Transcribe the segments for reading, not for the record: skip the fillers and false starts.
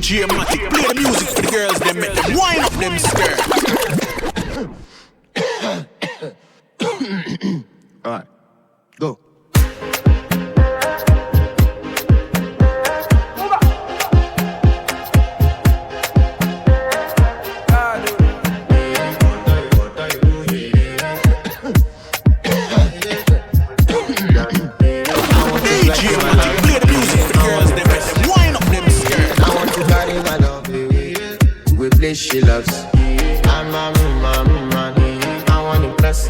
DJ Matic, play the music for the girls, them make them wind up them skirt. Alright, go. She loves. I'm a man. I want to bless.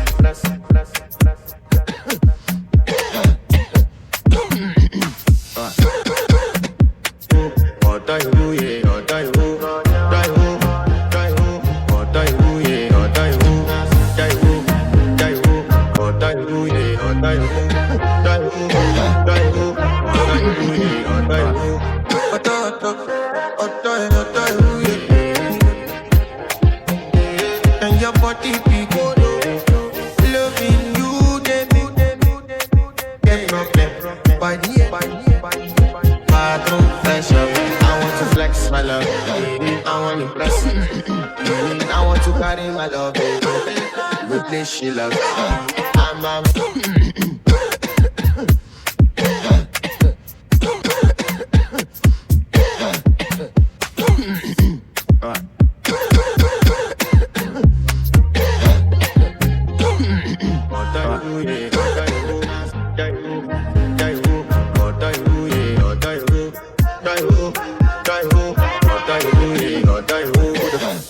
Your body be good, loving you, get problem. By the bathroom fresh up. I want to flex my love, I want to bless, and I want to carry my love, replace she love. I'm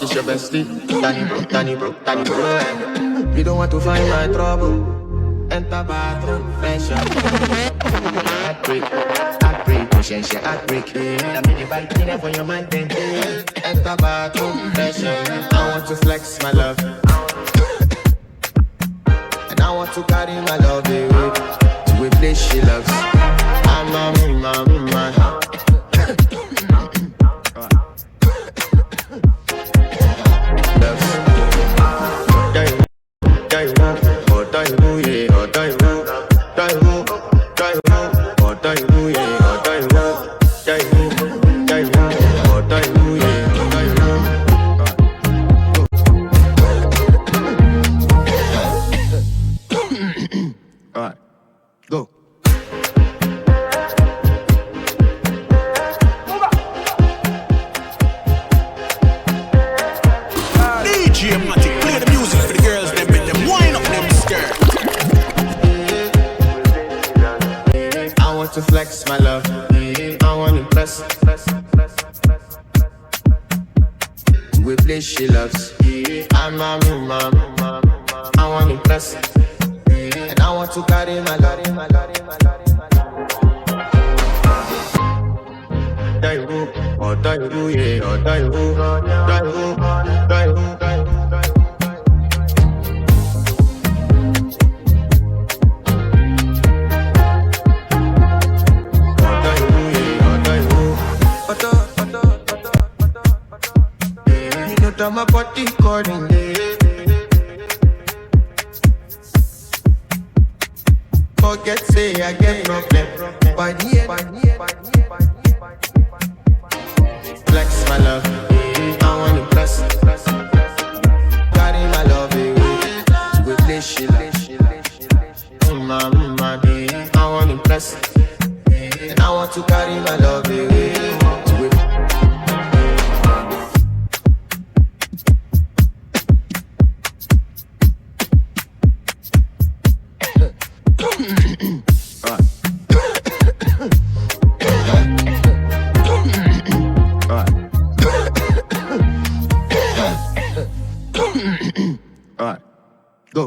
it's your bestie, Danny bro. You don't want to find my trouble. Enter bathroom, fresh up. Heartbreak, conscience, heartbreak. I'm in the bike, for your mind, then. Enter bathroom, fresh up. I want to flex my love, and I want to carry my love away to a place she loves. I'm a man. Alright, go. DJ Matic, play the music for the girls, them make them wind up them skirt. I want to flex my love, I want to impress. We play she loves. I'm a man, I want to impress, and I want to carry my love. My body calling, forget say I get problem. By the end, flex my love, I want to bless, carry my love away to a place she loves. I want to bless, and I want to carry my love away to a Alright, go.